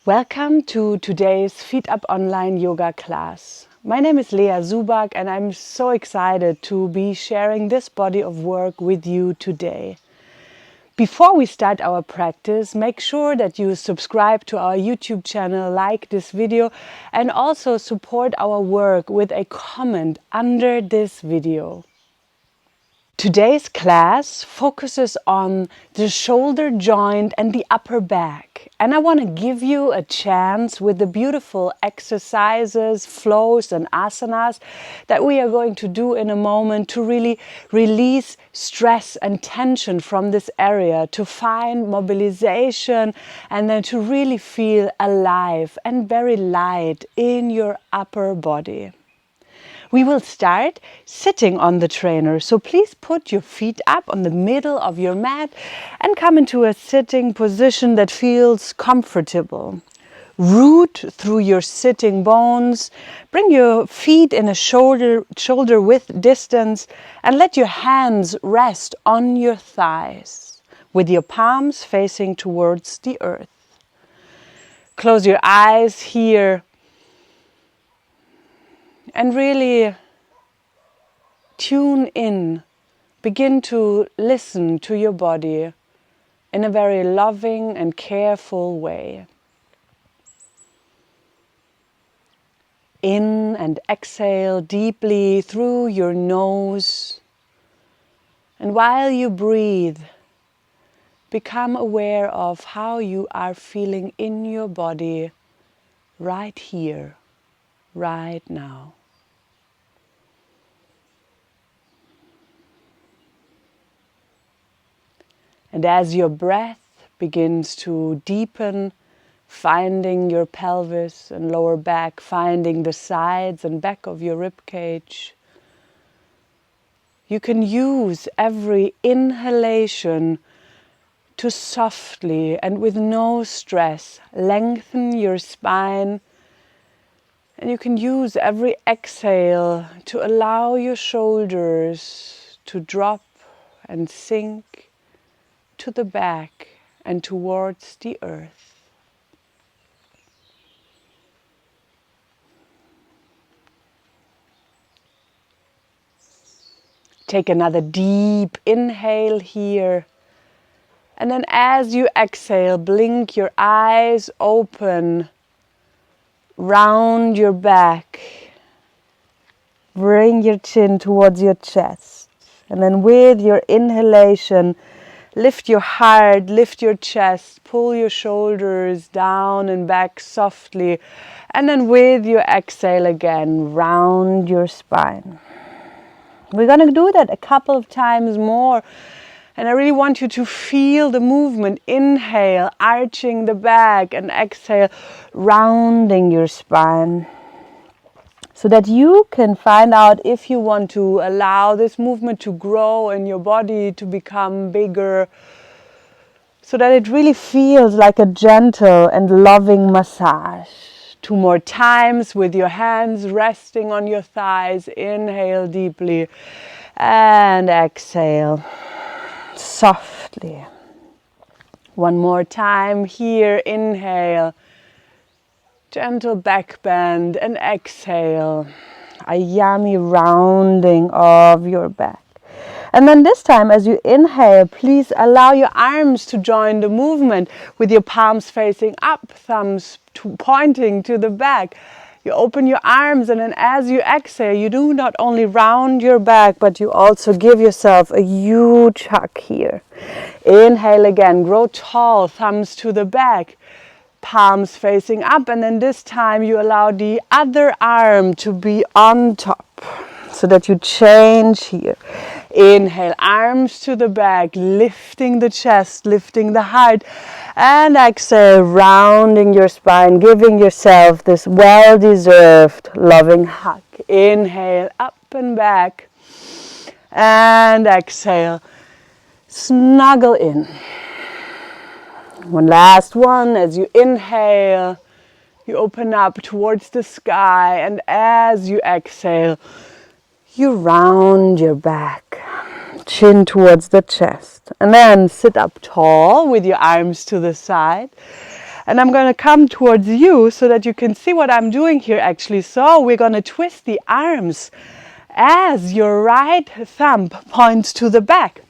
Welcome to today's FeeutUp online yoga class. My name is Zubak and I'm so excited to be sharing this body of work with you today. Before we start our practice, make sure that you subscribe to our YouTube channel, like this video, and also support our work with a comment under this video. Today's class focuses on the shoulder joint and the upper back. And I want to give you a chance with the beautiful exercises, flows and asanas that we are going to do in a moment to really release stress and tension from this area, to find mobilization and then to really feel alive and very light in your upper body. We will start sitting on the trainer, so please put your feet up on the middle of your mat and come into a sitting position that feels comfortable. Root through your sitting bones, bring your feet in a shoulder width distance and let your hands rest on your thighs with your palms facing towards the earth. Close your eyes here. And really tune in, begin to listen to your body in a very loving and careful way. In and exhale deeply through your nose. And while you breathe, become aware of how you are feeling in your body right here, right now. And as your breath begins to deepen, finding your pelvis and lower back, finding the sides and back of your rib cage, you can use every inhalation to softly and with no stress lengthen your spine. And you can use every exhale to allow your shoulders to drop and sink to the back and towards the earth. Take another deep inhale here. And then as you exhale, blink your eyes open, round your back. Bring your chin towards your chest. And then with your inhalation, lift your heart, lift your chest, pull your shoulders down and back softly. And then with your exhale again, round your spine. We're going to do that a couple of times more. And I really want you to feel the movement. Inhale, arching the back, and exhale, rounding your spine. So that you can find out if you want to allow this movement to grow in your body, to become bigger, so that it really feels like a gentle and loving massage. 2 more times with your hands resting on your thighs. Inhale deeply and exhale softly. 1 more time here. Inhale. Gentle back bend and exhale, a yummy rounding of your back. And then this time as you inhale, please allow your arms to join the movement with your palms facing up, thumbs pointing to the back. You open your arms and then as you exhale, you do not only round your back, but you also give yourself a huge hug here. Inhale again, grow tall, thumbs to the back. Palms facing up, and then this time you allow the other arm to be on top so that you change here. Inhale, arms to the back, lifting the chest, lifting the heart, and exhale, rounding your spine, giving yourself this well-deserved loving hug. Inhale, up and back, and exhale, snuggle in. One last one. As you inhale, you open up towards the sky, and as you exhale, you round your back, chin towards the chest, and then sit up tall with your arms to the side. And I'm going to come towards you so that you can see what I'm doing here actually. So we're going to twist the arms as your right thumb points to the back.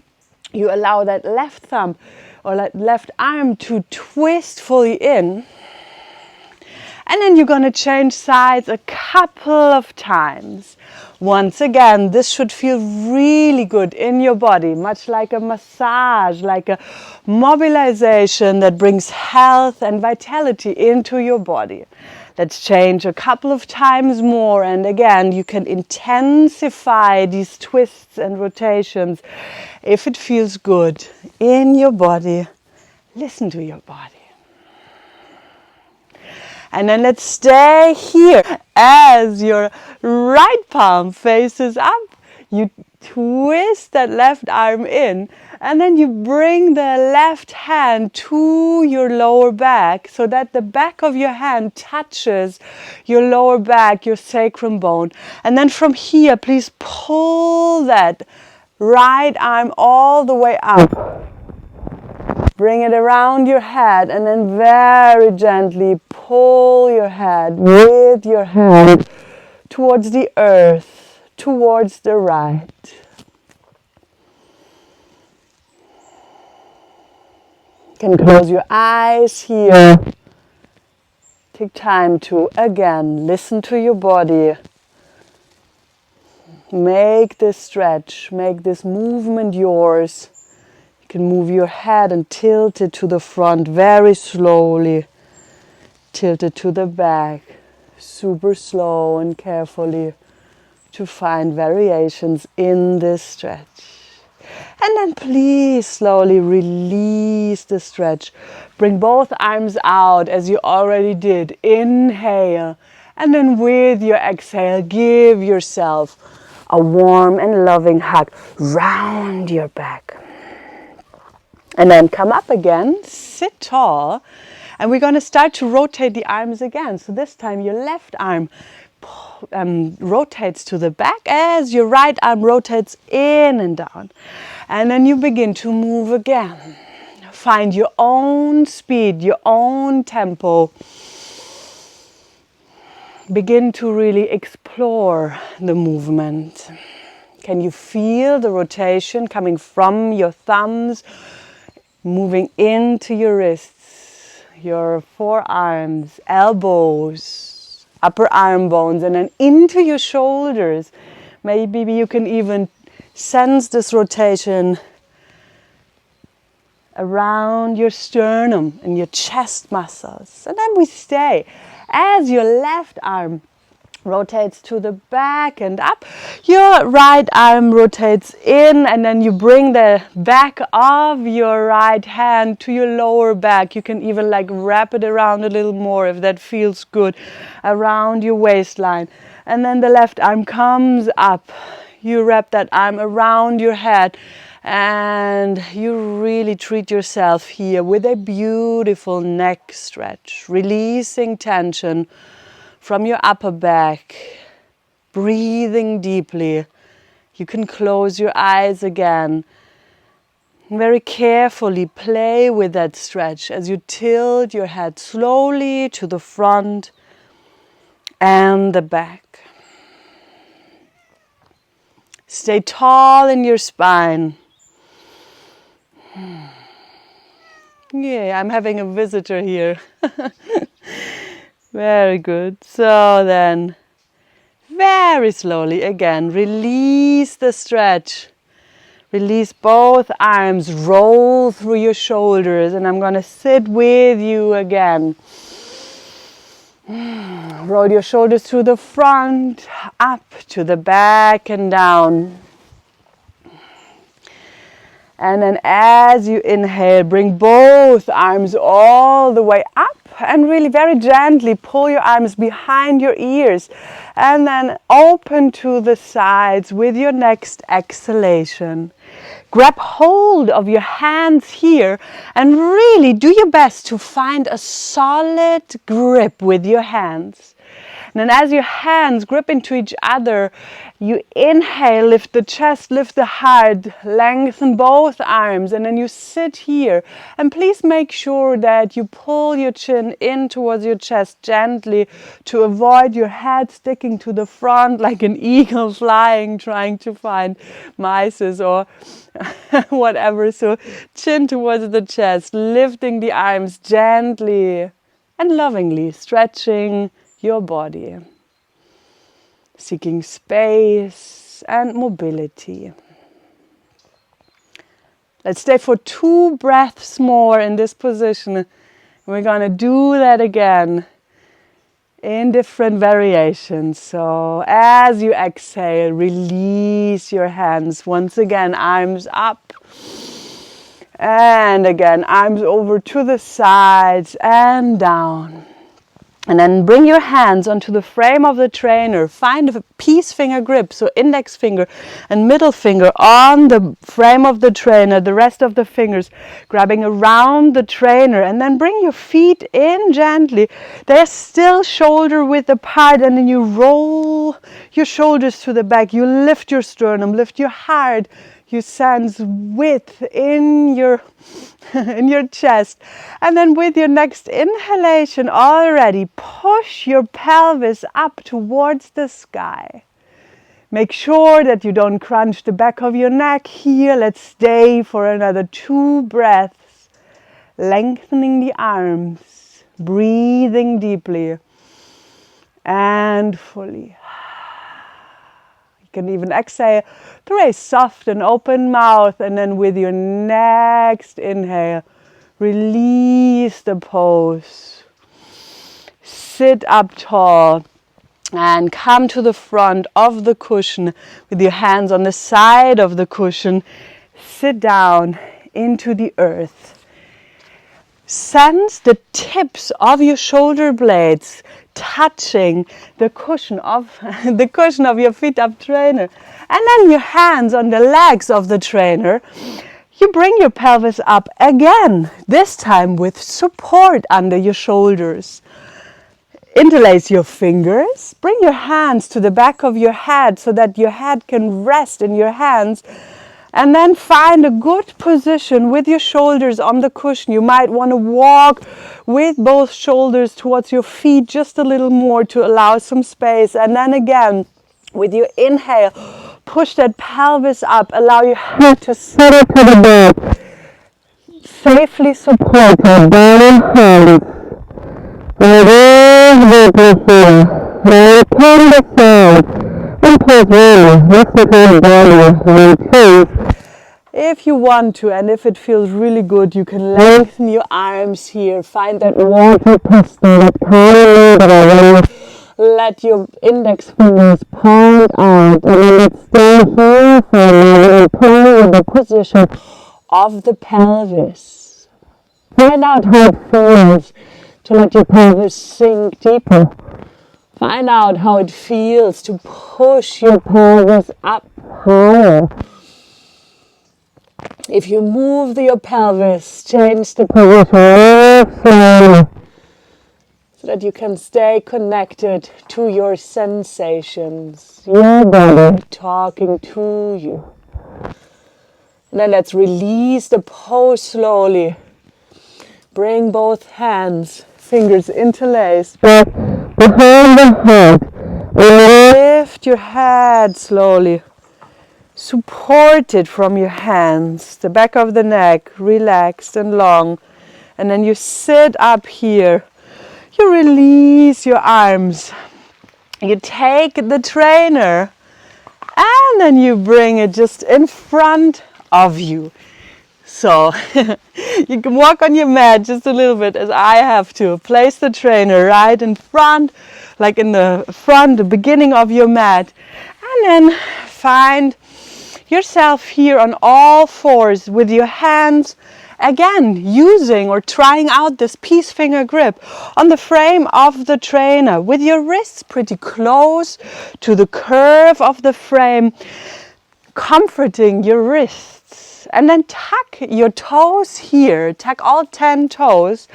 You allow that left thumb or that left arm to twist fully in. And then you're going to change sides a couple of times. Once again, this should feel really good in your body, much like a massage, like a mobilization that brings health and vitality into your body. Let's change a couple of times more. And again, you can intensify these twists and rotations if it feels good in your body. Listen to your body. And then let's stay here. As your right palm faces up, you twist that left arm in, and then you bring the left hand to your lower back so that the back of your hand touches your lower back, your sacrum bone. And then from here, please pull that right arm all the way up. Bring it around your head, and then very gently pull your head with your hand towards the earth, towards the right. You can close your eyes here. Take time to, again, listen to your body. Make this stretch, make this movement yours. You can move your head and tilt it to the front very slowly. Tilt it to the back, super slow and carefully to find variations in this stretch. And then please slowly release the stretch. Bring both arms out as you already did. Inhale. And then with your exhale, give yourself a warm and loving hug round your back. And then come up again, sit tall, and we're going to start to rotate the arms again. So this time your left arm rotates to the back as your right arm rotates in and down. And then you begin to move again. Find your own speed, your own tempo. Begin to really explore the movement. Can you feel the rotation coming from your thumbs, moving into your wrists, your forearms, elbows, upper arm bones, and then into your shoulders. Maybe you can even sense this rotation around your sternum and your chest muscles. And then we stay. As your left arm rotates to the back and up, your right arm rotates in, and then you bring the back of your right hand to your lower back. You can even wrap it around a little more if that feels good, around your waistline. And then the left arm comes up. You wrap that arm around your head, and you really treat yourself here with a beautiful neck stretch, releasing tension from your upper back, breathing deeply. You can close your eyes again. Very carefully play with that stretch as you tilt your head slowly to the front and the back. Stay tall in your spine. Yeah, I'm having a visitor here. Very good. So then, very slowly again, release the stretch. Release both arms, roll through your shoulders, and I'm going to sit with you again. Roll your shoulders to the front, up to the back and down. And then as you inhale, bring both arms all the way up. And really very gently pull your arms behind your ears, and then open to the sides with your next exhalation. Grab hold of your hands here and really do your best to find a solid grip with your hands. And then as your hands grip into each other, you inhale, lift the chest, lift the heart, lengthen both arms, and then you sit here. And please make sure that you pull your chin in towards your chest gently to avoid your head sticking to the front like an eagle flying, trying to find mice or whatever. So chin towards the chest, lifting the arms gently and lovingly, stretching your body, seeking space and mobility. Let's stay for 2 breaths more in this position. We're going to do that again in different variations. So as you exhale, release your hands. Once again, arms up. And again, arms over to the sides and down. And then bring your hands onto the frame of the trainer. Find a peace finger grip, so index finger and middle finger on the frame of the trainer, the rest of the fingers grabbing around the trainer. And then bring your feet in gently. They're still shoulder width apart, and then you roll your shoulders to the back. You lift your sternum, lift your heart. You sense width in your chest. And then with your next inhalation already, push your pelvis up towards the sky. Make sure that you don't crunch the back of your neck here. Let's stay for another 2 breaths. Lengthening the arms, breathing deeply and fully. You can even exhale through a soft and open mouth, and then with your next inhale, release the pose. Sit up tall and come to the front of the cushion with your hands on the side of the cushion. Sit down into the earth. Sense the tips of your shoulder blades touching the cushion of your FeeutUp trainer, and then your hands on the legs of the trainer. You bring your pelvis up again, this time with support under your shoulders. Interlace your fingers, bring your hands to the back of your head so that your head can rest in your hands. And then find a good position with your shoulders on the cushion. You might want to walk with both shoulders towards your feet just a little more to allow some space. And then again, with your inhale, push that pelvis up. Allow your head to settle to the back. Safely support your bottom hand. Release deeply here. Maintain the sound. If you want to, and if it feels really good, you can lengthen your arms here. Find that water pistol, that kind. Let your index fingers point out, and then let's stay here for a moment and play with the position of the pelvis. Find out how it feels to let your pelvis sink deeper. Find out how it feels to push your pelvis up higher. If you move your pelvis, change the position slowly so that you can stay connected to your sensations, your body talking to you. And then let's release the pose slowly. Bring both hands, fingers interlaced back behind the head. Lift your head slowly. Support it from your hands. The back of the neck relaxed and long. And then you sit up here. You release your arms. You take the trainer and then you bring it just in front of you. So you can walk on your mat just a little bit as I have to. Place the trainer right in front, like in the front, the beginning of your mat. And then find yourself here on all fours with your hands, again, using or trying out this peace finger grip on the frame of the trainer with your wrists pretty close to the curve of the frame, comforting your wrists. And then tuck your toes here, tuck all 10 toes.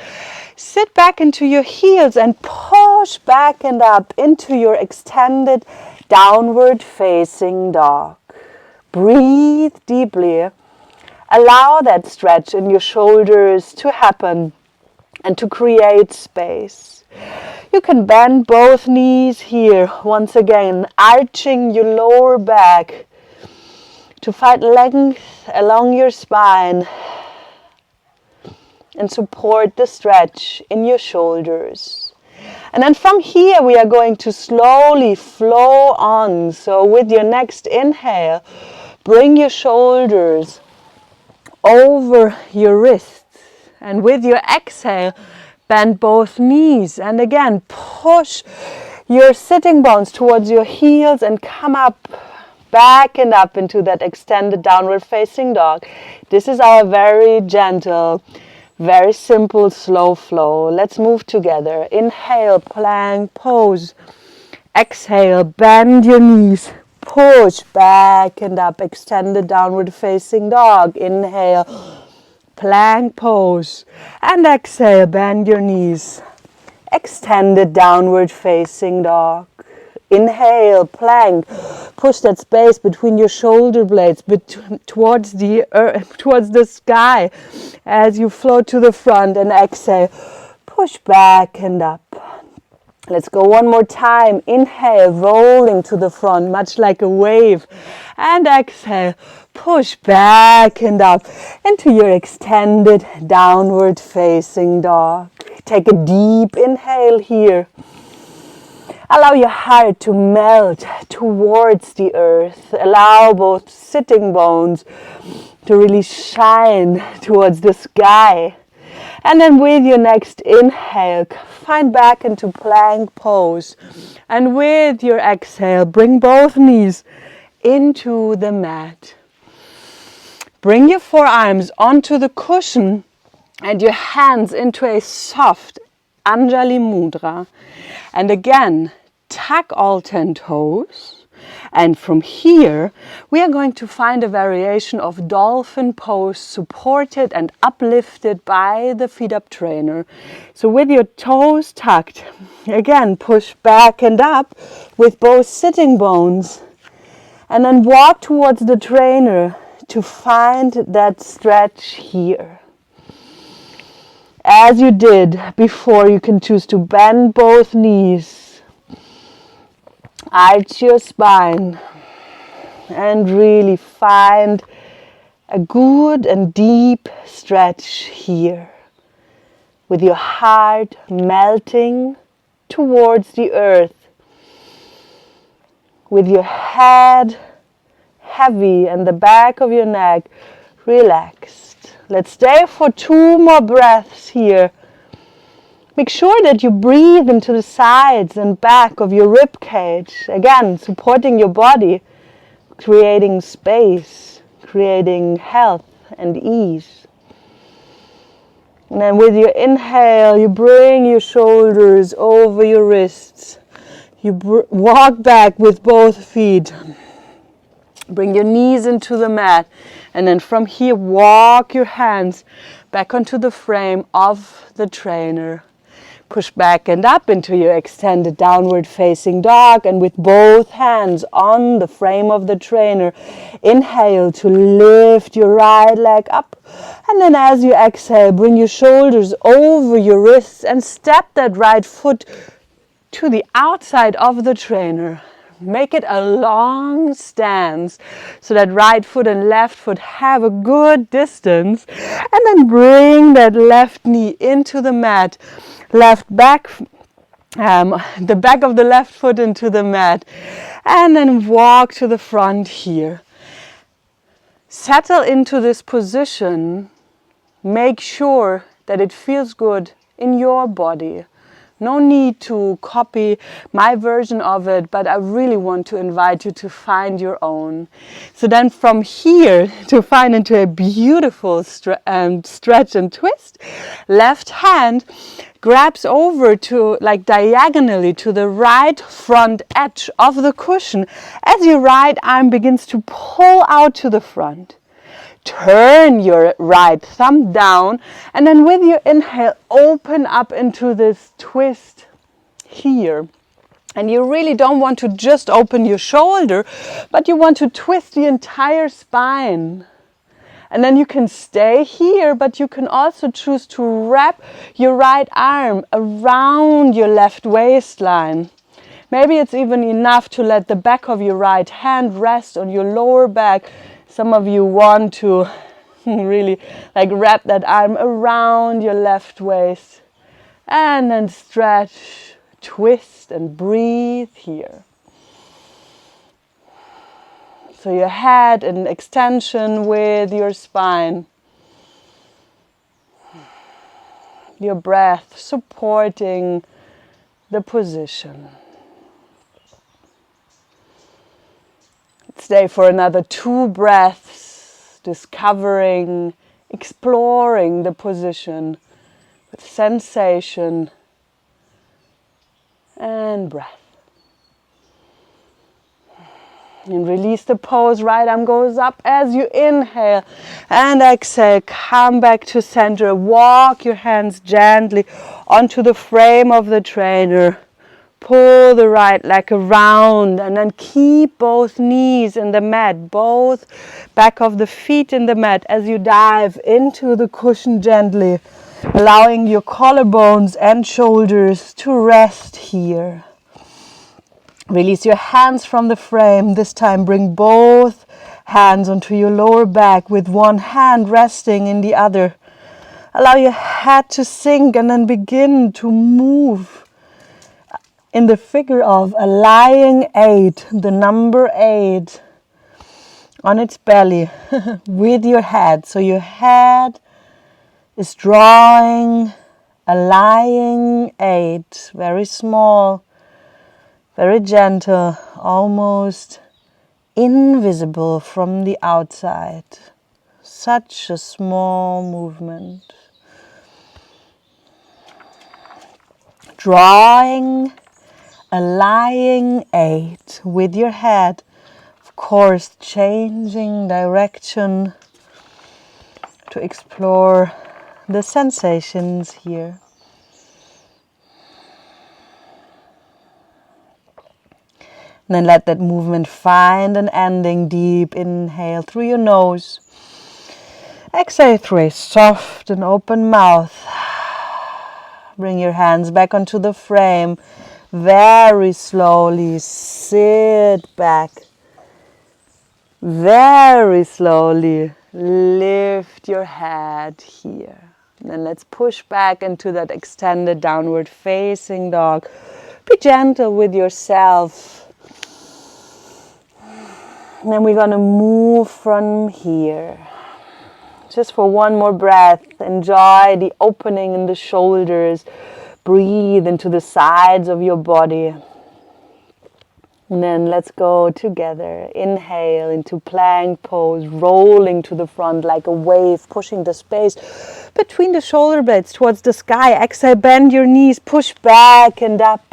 Sit back into your heels and pull push back and up into your extended downward facing dog. Breathe deeply. Allow that stretch in your shoulders to happen and to create space. You can bend both knees here, once again, arching your lower back to find length along your spine and support the stretch in your shoulders. And then from here we are going to slowly flow on. So with your next inhale, bring your shoulders over your wrists. And with your exhale, bend both knees. And again, push your sitting bones towards your heels and come up, back and up into that extended downward facing dog. This is our very gentle, very simple, slow flow. Let's move together. Inhale, plank pose. Exhale, bend your knees. Push back and up, extended downward facing dog. Inhale, plank pose. And exhale, bend your knees. Extended downward facing dog. Inhale, plank. Push that space between your shoulder blades towards the earth, towards the sky as you float to the front. And exhale, push back and up. Let's go one more time. Inhale, rolling to the front, much like a wave. And exhale, push back and up into your extended downward facing dog. Take a deep inhale here. Allow your heart to melt towards the earth. Allow both sitting bones to really shine towards the sky. And then with your next inhale, find back into plank pose. And with your exhale, bring both knees into the mat. Bring your forearms onto the cushion and your hands into a soft Anjali Mudra. And again, tuck all 10 toes. And from here, we are going to find a variation of dolphin pose supported and uplifted by the FeeutUp trainer. So with your toes tucked, again, push back and up with both sitting bones. And then walk towards the trainer to find that stretch here. As you did before, you can choose to bend both knees. Arch your spine and really find a good and deep stretch here with your heart melting towards the earth, with your head heavy and the back of your neck relaxed. Let's stay for 2 more breaths here. Make sure that you breathe into the sides and back of your rib cage. Again, supporting your body, creating space, creating health and ease. And then with your inhale, you bring your shoulders over your wrists. You walk back with both feet. Bring your knees into the mat. And then from here, walk your hands back onto the frame of the trainer. Push back and up into your extended downward facing dog, and with both hands on the frame of the trainer, inhale to lift your right leg up. And then as you exhale, bring your shoulders over your wrists and step that right foot to the outside of the trainer. Make it a long stance so that right foot and left foot have a good distance. And then bring that left knee into the mat. Left back, the back of the left foot into the mat. And then walk to the front here. Settle into this position. Make sure that it feels good in your body. No need to copy my version of it, but I really want to invite you to find your own. So then from here, to find into a beautiful stretch and twist, left hand grabs over to, like diagonally, to the right front edge of the cushion as your right arm begins to pull out to the front. Turn your right thumb down, and then with your inhale, open up into this twist here. And you really don't want to just open your shoulder, but you want to twist the entire spine. And then you can stay here, but you can also choose to wrap your right arm around your left waistline. Maybe it's even enough to let the back of your right hand rest on your lower back. Some of you want to really like wrap that arm around your left waist. And then stretch, twist and breathe here. So your head in extension with your spine. Your breath supporting the position. Stay for another 2 breaths, discovering, exploring the position with sensation and breath. And release the pose, right arm goes up as you inhale and exhale. Come back to center. Walk your hands gently onto the frame of the trainer. Pull the right leg around and then keep both knees in the mat, both back of the feet in the mat as you dive into the cushion gently, allowing your collarbones and shoulders to rest here. Release your hands from the frame. This time bring both hands onto your lower back with one hand resting in the other. Allow your head to sink and then begin to move in the figure of a lying 8, the number 8 on its belly with your head. So your head is drawing a lying 8, very small. Very gentle, almost invisible from the outside. Such a small movement. Drawing a lying 8 with your head. Of course, changing direction to explore the sensations here. And then let that movement find an ending. Deep inhale through your nose. Exhale through a soft and open mouth. Bring your hands back onto the frame. Very slowly sit back. Very slowly lift your head here. And then let's push back into that extended downward facing dog. Be gentle with yourself. And then we're going to move from here. Just for one more breath, enjoy the opening in the shoulders. Breathe into the sides of your body. And then let's go together. Inhale into plank pose, rolling to the front like a wave, pushing the space between the shoulder blades towards the sky. Exhale, bend your knees, push back and up.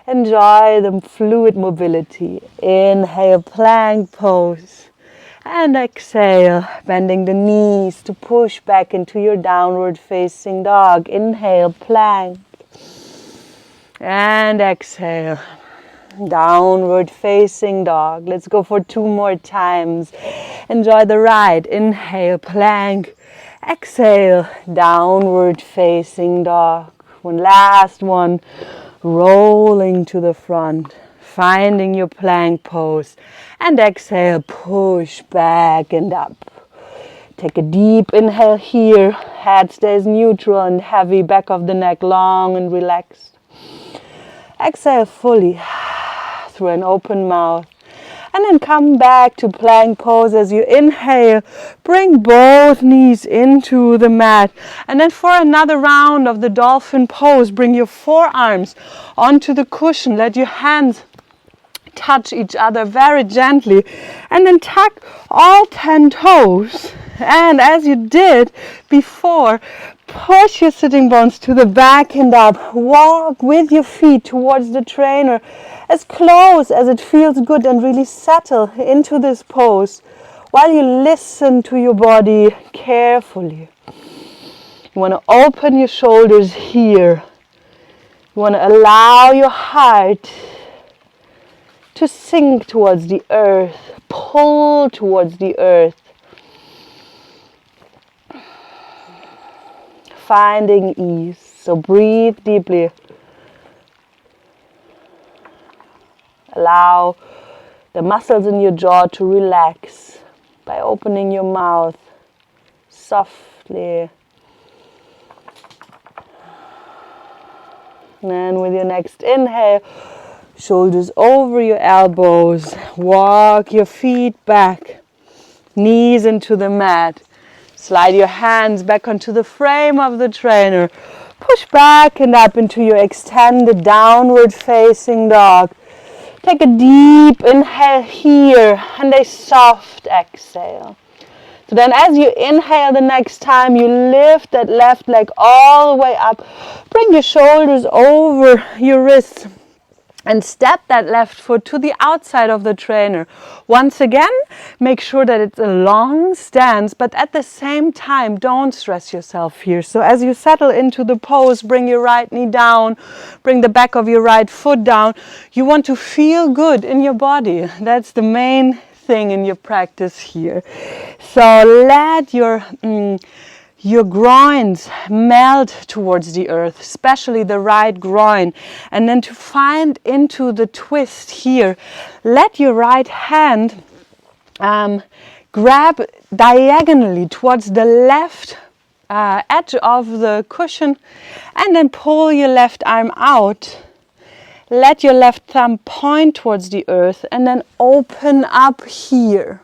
Enjoy the fluid mobility. Inhale, plank pose. And exhale, bending the knees to push back into your downward facing dog. Inhale, plank. And exhale, downward facing dog. Let's go for 2 more times. Enjoy the ride. Inhale, plank. Exhale, downward facing dog. One last one. Rolling to the front, finding your plank pose, and exhale, push back and up. Take a deep inhale here, head stays neutral and heavy, back of the neck long and relaxed. Exhale fully through an open mouth. And then come back to plank pose as you inhale. Bring both knees into the mat. And then for another round of the dolphin pose, bring your forearms onto the cushion. Let your hands touch each other very gently. And then tuck all 10 toes. And as you did before, push your sitting bones to the back and up. Walk with your feet towards the trainer as close as it feels good and really settle into this pose while you listen to your body carefully. You want to open your shoulders here You want to allow your heart to sink towards the earth, pull towards the earth. Finding ease. So breathe deeply. Allow the muscles in your jaw to relax by opening your mouth softly. And then with your next inhale, shoulders over your elbows. Walk your feet back, knees into the mat. Slide your hands back onto the frame of the trainer. Push back and up into your extended downward facing dog. Take a deep inhale here and a soft exhale. So then as you inhale the next time, you lift that left leg all the way up. Bring your shoulders over your wrists and step that left foot to the outside of the trainer. Once again, make sure that it's a long stance, but at the same time, don't stress yourself here. So as you settle into the pose, bring your right knee down, bring the back of your right foot down. You want to feel good in your body. That's the main thing in your practice here. So let your groins melt towards the earth, especially the right groin. And then to find into the twist here, let your right hand grab diagonally towards the left edge of the cushion and then pull your left arm out. Let your left thumb point towards the earth and then open up here.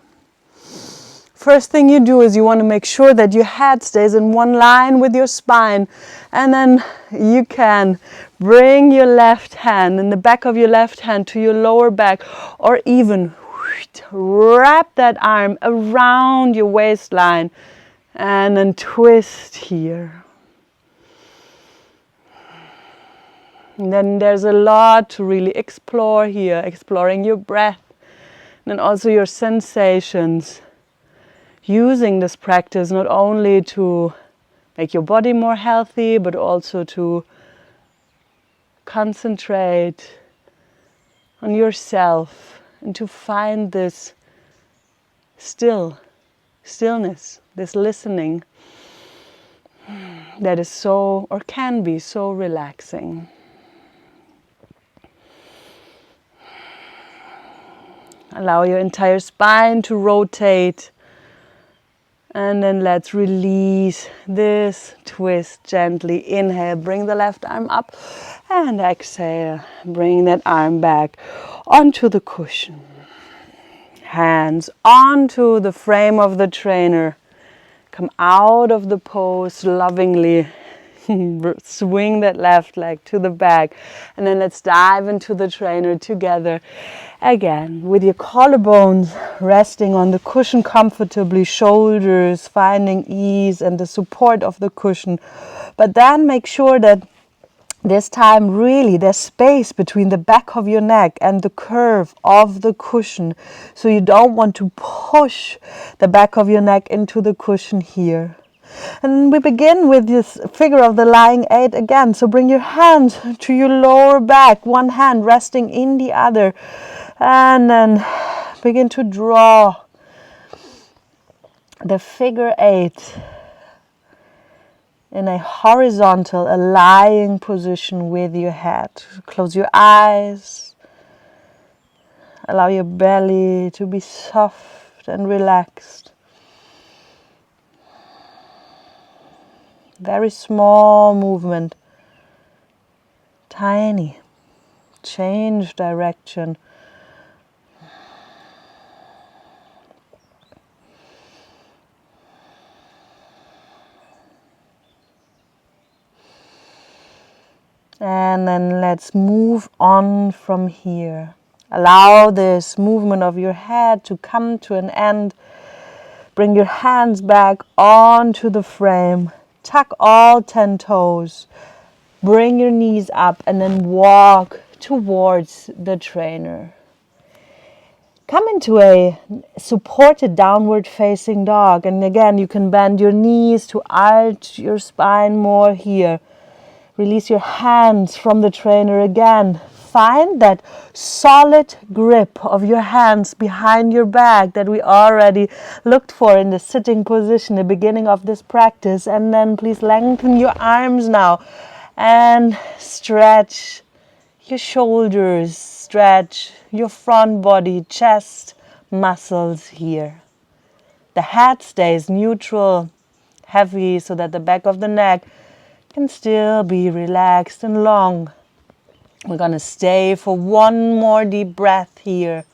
First thing you do is you want to make sure that your head stays in one line with your spine, and then you can bring your left hand and the back of your left hand to your lower back, or even wrap that arm around your waistline and then twist here. And then there's a lot to really explore here, exploring your breath and also your sensations. Using this practice not only to make your body more healthy, but also to concentrate on yourself and to find this stillness, this listening that is so, or can be so relaxing. Allow your entire spine to rotate. And then let's release this twist gently. Inhale, bring the left arm up. And exhale, bring that arm back onto the cushion. Hands onto the frame of the trainer. Come out of the pose lovingly. Swing that left leg to the back. And then let's dive into the trainer together. Again, with your collarbones resting on the cushion comfortably, shoulders finding ease and the support of the cushion. But then make sure that this time really there's space between the back of your neck and the curve of the cushion. So you don't want to push the back of your neck into the cushion here. And we begin with this figure of the lying 8 again. So bring your hands to your lower back, one hand resting in the other. And then begin to draw the figure 8 in a horizontal, a lying position with your head. Close your eyes. Allow your belly to be soft and relaxed. Very small movement. Tiny. Change direction. And then let's move on from here. Allow this movement of your head to come to an end. Bring your hands back onto the frame. Tuck all 10 toes. Bring your knees up and then walk towards the trainer. Come into a supported downward facing dog. And again, you can bend your knees to arch your spine more here. Release your hands from the trainer again. Find that solid grip of your hands behind your back that we already looked for in the sitting position, the beginning of this practice. And then please lengthen your arms now and stretch your shoulders, stretch your front body, chest muscles here. The head stays neutral, heavy, so that the back of the neck can still be relaxed and long. We're going to stay for one more deep breath here.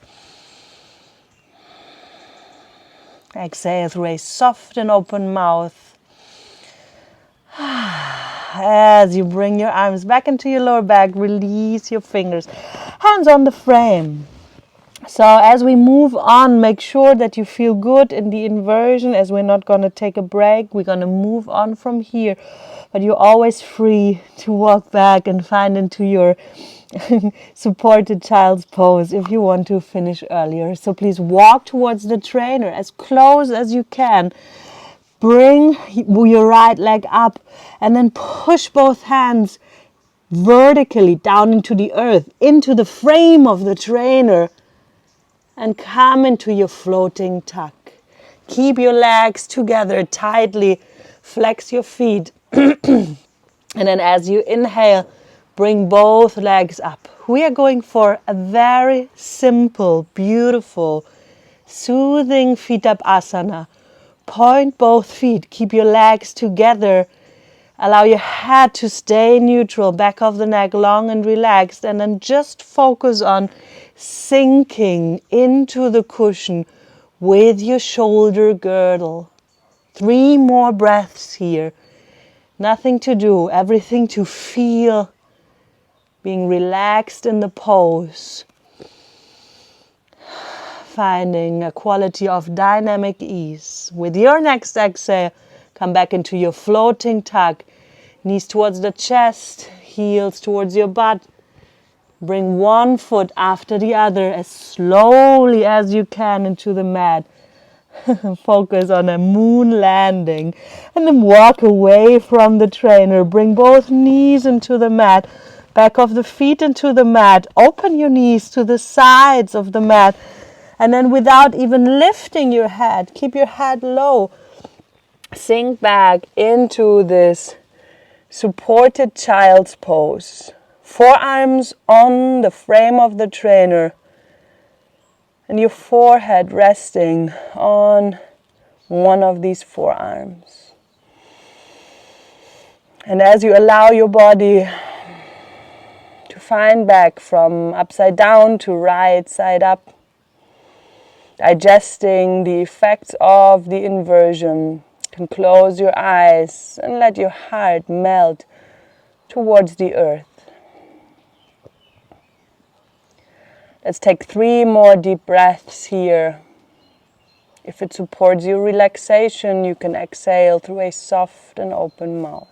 Exhale through a soft and open mouth. As you bring your arms back into your lower back, release your fingers. Hands on the frame. So as we move on, make sure that you feel good in the inversion, as we're not going to take a break. We're going to move on from here. But you're always free to walk back and find into your supported child's pose if you want to finish earlier. So please walk towards the trainer as close as you can. Bring your right leg up and then push both hands vertically down into the earth, into the frame of the trainer, and come into your floating tuck. Keep your legs together tightly, flex your feet, and then as you inhale, bring both legs up. We are going for a very simple, beautiful, soothing FeeutUp asana. Point both feet, keep your legs together. Allow your head to stay neutral, back of the neck long and relaxed, and then just focus on sinking into the cushion with your shoulder girdle. 3 more breaths here. Nothing to do, everything to feel, being relaxed in the pose. Finding a quality of dynamic ease. With your next exhale, come back into your floating tuck. Knees towards the chest, heels towards your butt. Bring one foot after the other as slowly as you can into the mat. Focus on a moon landing. And then walk away from the trainer. Bring both knees into the mat. Back of the feet into the mat. Open your knees to the sides of the mat. And then without even lifting your head, keep your head low. Sink back into this supported child's pose. Forearms on the frame of the trainer. And your forehead resting on one of these forearms. And as you allow your body to find back from upside down to right side up, digesting the effects of the inversion, you can close your eyes and let your heart melt towards the earth. Let's take 3 more deep breaths here. If it supports your relaxation, you can exhale through a soft and open mouth.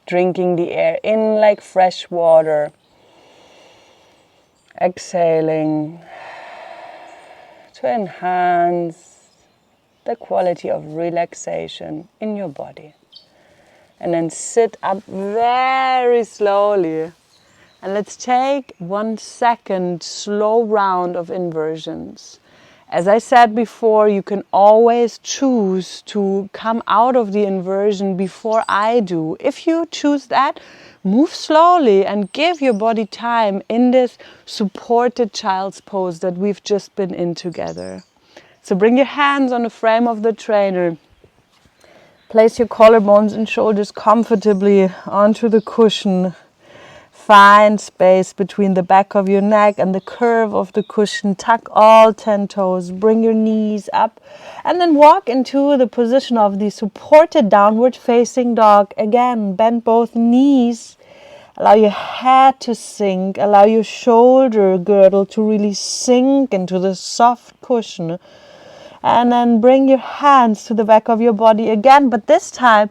Drinking the air in like fresh water. Exhaling to enhance the quality of relaxation in your body. And then sit up very slowly. And let's take 1 second slow round of inversions. As I said before, you can always choose to come out of the inversion before I do. If you choose that, move slowly and give your body time in this supported child's pose that we've just been in together. So bring your hands on the frame of the trainer. Place your collarbones and shoulders comfortably onto the cushion. Find space between the back of your neck and the curve of the cushion. Tuck all 10 toes. Bring your knees up and then walk into the position of the supported downward facing dog. Again, bend both knees. Allow your head to sink. Allow your shoulder girdle to really sink into the soft cushion. And then bring your hands to the back of your body again, but this time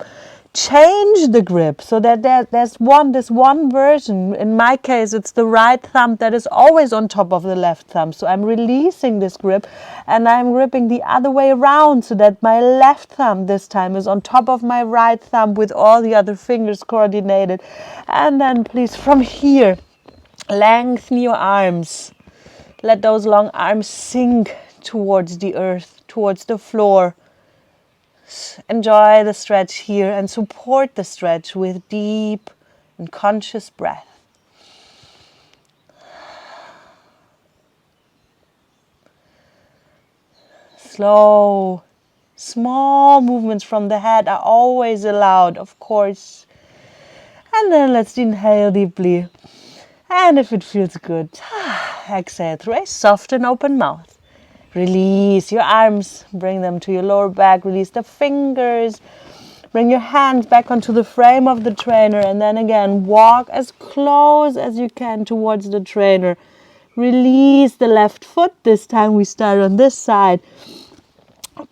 change the grip so that there's this one version. In my case, it's the right thumb that is always on top of the left thumb. So I'm releasing this grip and I'm gripping the other way around so that my left thumb this time is on top of my right thumb with all the other fingers coordinated. And then please from here, lengthen your arms. Let those long arms sink towards the earth, towards the floor. Enjoy the stretch here and support the stretch with deep and conscious breath. Slow, small movements from the head are always allowed, of course. And then let's inhale deeply. And if it feels good, exhale through a soft and open mouth. Release your arms, bring them to your lower back, release the fingers, bring your hands back onto the frame of the trainer, and then again walk as close as you can towards the trainer. Release the left foot, this time we start on this side.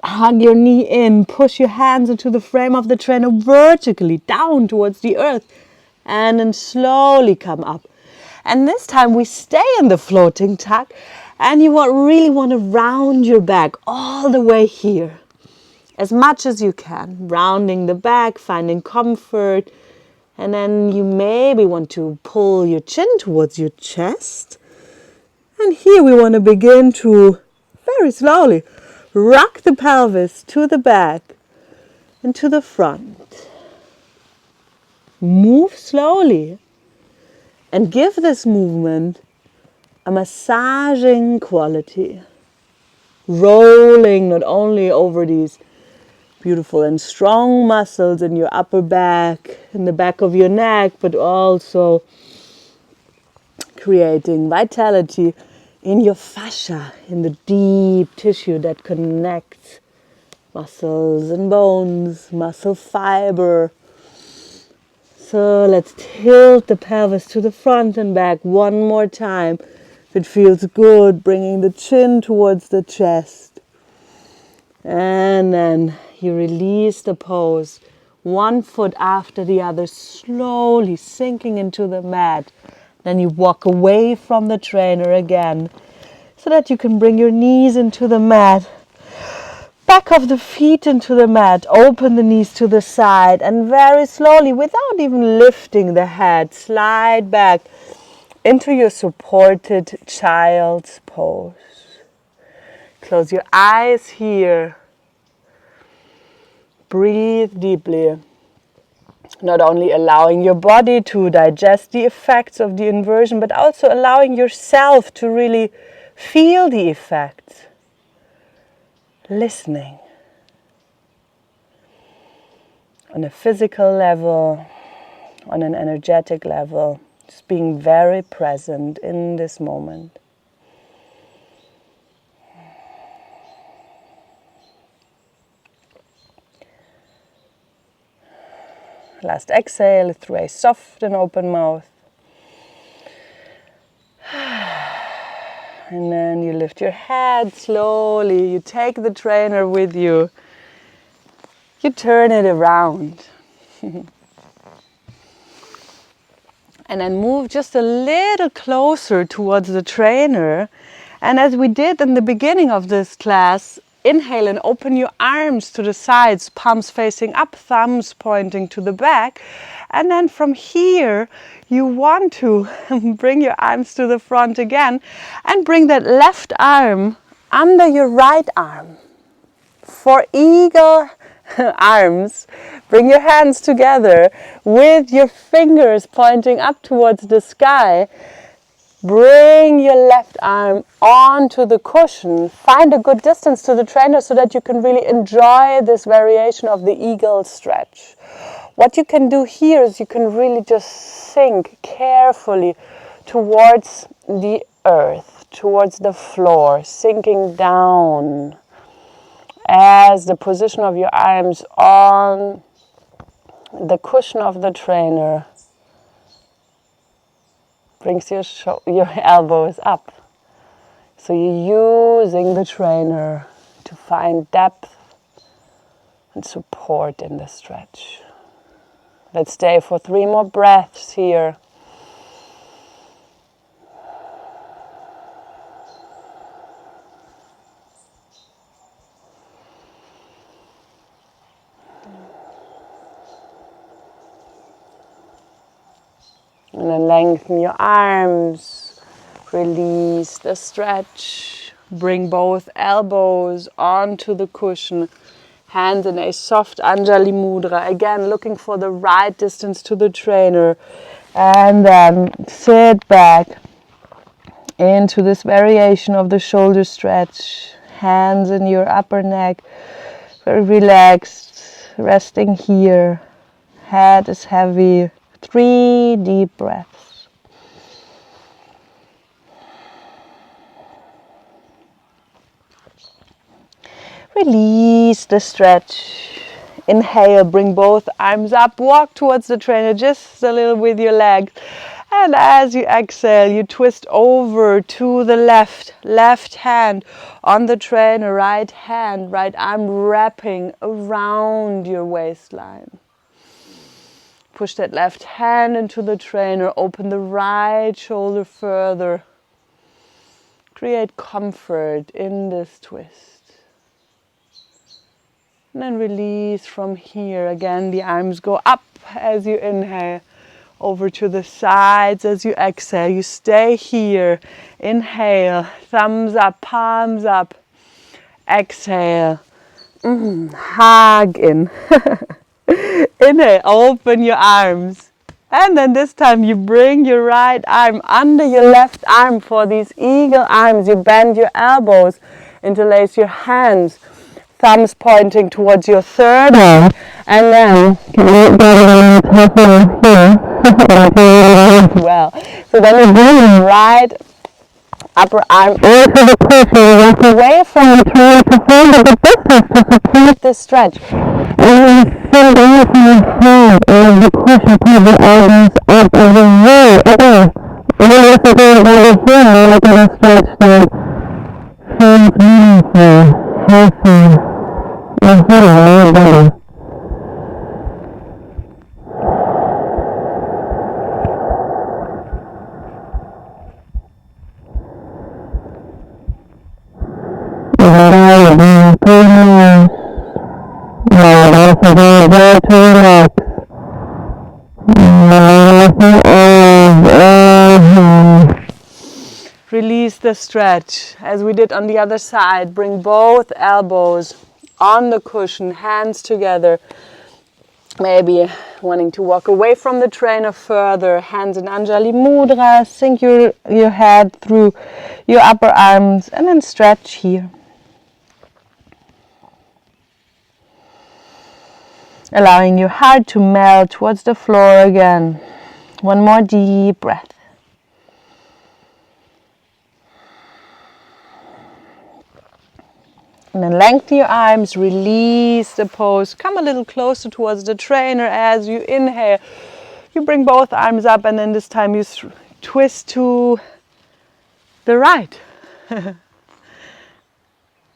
Hug your knee in, push your hands into the frame of the trainer vertically down towards the earth, and then slowly come up. And this time we stay in the floating tuck. And you really want to round your back all the way here, as much as you can. Rounding the back, finding comfort. And then you maybe want to pull your chin towards your chest. And here we want to begin to, very slowly, rock the pelvis to the back and to the front. Move slowly and give this movement a massaging quality, rolling not only over these beautiful and strong muscles in your upper back, in the back of your neck, but also creating vitality in your fascia, in the deep tissue that connects muscles and bones, muscle fiber. So let's tilt the pelvis to the front and back one more time. If it feels good, bringing the chin towards the chest. And then you release the pose, one foot after the other, slowly sinking into the mat. Then you walk away from the trainer again, so that you can bring your knees into the mat. Back of the feet into the mat, open the knees to the side, and very slowly, without even lifting the head, slide back into your supported child's pose. Close your eyes here. Breathe deeply. Not only allowing your body to digest the effects of the inversion, but also allowing yourself to really feel the effects. Listening. On a physical level, on an energetic level. Just being very present in this moment. Last exhale through a soft and open mouth. And then you lift your head slowly. You take the trainer with you. You turn it around. And then move just a little closer towards the trainer. And as we did in the beginning of this class, inhale and open your arms to the sides, palms facing up, thumbs pointing to the back. And then from here, you want to bring your arms to the front again and bring that left arm under your right arm. For eagle arms, bring your hands together with your fingers pointing up towards the sky. Bring your left arm onto the cushion. Find a good distance to the trainer so that you can really enjoy this variation of the eagle stretch. What you can do here is you can really just sink carefully towards the earth, towards the floor, sinking down as the position of your arms on the cushion of the trainer brings your elbows up. So you're using the trainer to find depth and support in the stretch. Let's stay for 3 more breaths here. And then lengthen your arms, release the stretch, bring both elbows onto the cushion, hands in a soft Anjali Mudra, again looking for the right distance to the trainer, and then sit back into this variation of the shoulder stretch, hands in your upper neck, very relaxed, resting here, head is heavy. 3 deep breaths. Release the stretch. Inhale, bring both arms up, walk towards the trainer just a little with your legs. And as you exhale, you twist over to the left hand on the trainer, right hand, right arm wrapping around your waistline. Push that left hand into the trainer, open the right shoulder further. Create comfort in this twist. And then release from here. Again, the arms go up as you inhale, over to the sides as you exhale. You stay here. Inhale, thumbs up, palms up. Exhale, hug in. Inhale, open your arms. And then this time you bring your right arm under your left arm for these eagle arms. You bend your elbows, interlace your hands, thumbs pointing towards your third arm. And then well. So then you bring your right upper arm into the cushion, walk away from the trainer to find a good distance to support this stretch. And then sit away from your hand and the cushion, put the elbows up and then roll again. And then this is going over here, like a stretch that feels meaningful, healthy, and healing your body. Release the stretch as we did on the other side. Bring both elbows on the cushion, hands together. Maybe wanting to walk away from the trainer further. Hands in Anjali Mudra. Sink your head through your upper arms and then stretch here. Allowing your heart to melt towards the floor again. One more deep breath. And then lengthen your arms, release the pose. Come a little closer towards the trainer as you inhale. You bring both arms up and then this time you twist to the right.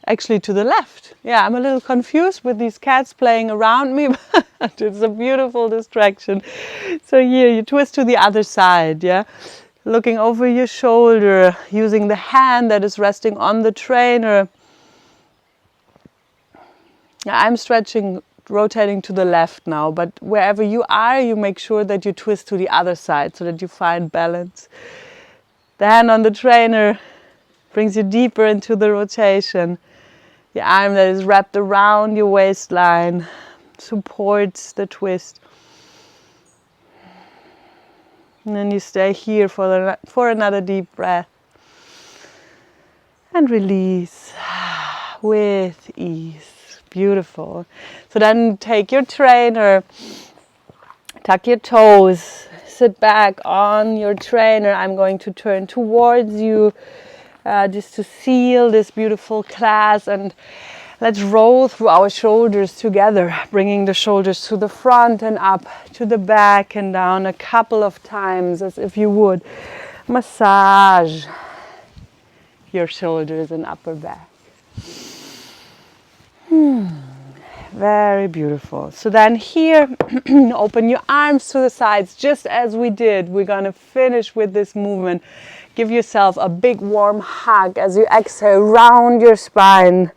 Actually to the left. Yeah, I'm a little confused with these cats playing around me, but it's a beautiful distraction. So here you twist to the other side, yeah? Looking over your shoulder, using the hand that is resting on the trainer. I'm stretching, rotating to the left now, but wherever you are, you make sure that you twist to the other side so that you find balance. The hand on the trainer brings you deeper into the rotation. The arm that is wrapped around your waistline supports the twist. And then you stay here for another deep breath. And release with ease. Beautiful. So then take your trainer, tuck your toes, sit back on your trainer. I'm going to turn towards you just to seal this beautiful class, and let's roll through our shoulders together, bringing the shoulders to the front and up to the back and down a couple of times as if you would massage your shoulders and upper back. Very beautiful. So then here, open your arms to the sides, just as we did. We're going to finish with this movement. Give yourself a big warm hug as you exhale, round your spine.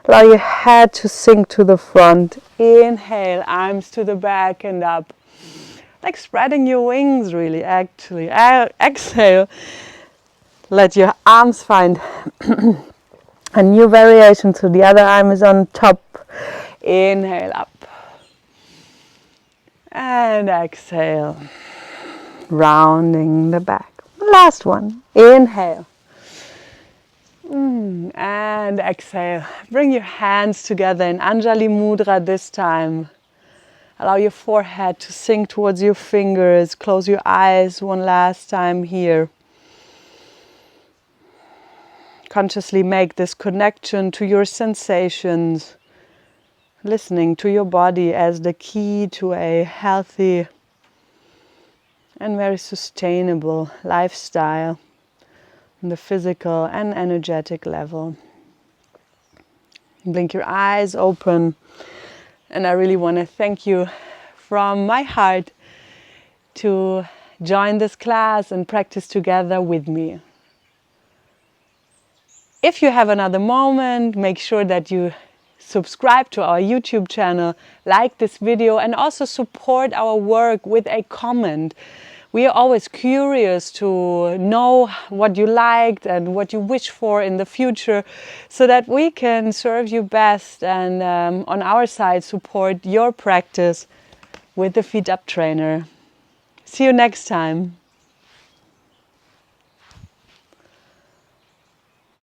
Allow your head to sink to the front. Inhale, arms to the back and up. Like spreading your wings, really, actually. Exhale. Let your arms find a new variation, so the other arm is on top. Inhale up. And exhale. Rounding the back. Last one. Inhale. And exhale. Bring your hands together in Anjali Mudra this time. Allow your forehead to sink towards your fingers. Close your eyes one last time here. Consciously make this connection to your sensations. Listening to your body as the key to a healthy and very sustainable lifestyle on the physical and energetic level. Blink your eyes open, and I really want to thank you from my heart to join this class and practice together with me. If you have another moment, make sure that you subscribe to our YouTube channel, like this video, and also support our work with a comment. We are always curious to know what you liked and what you wish for in the future, so that we can serve you best and on our side support your practice with the FeeutUp trainer. See you next time.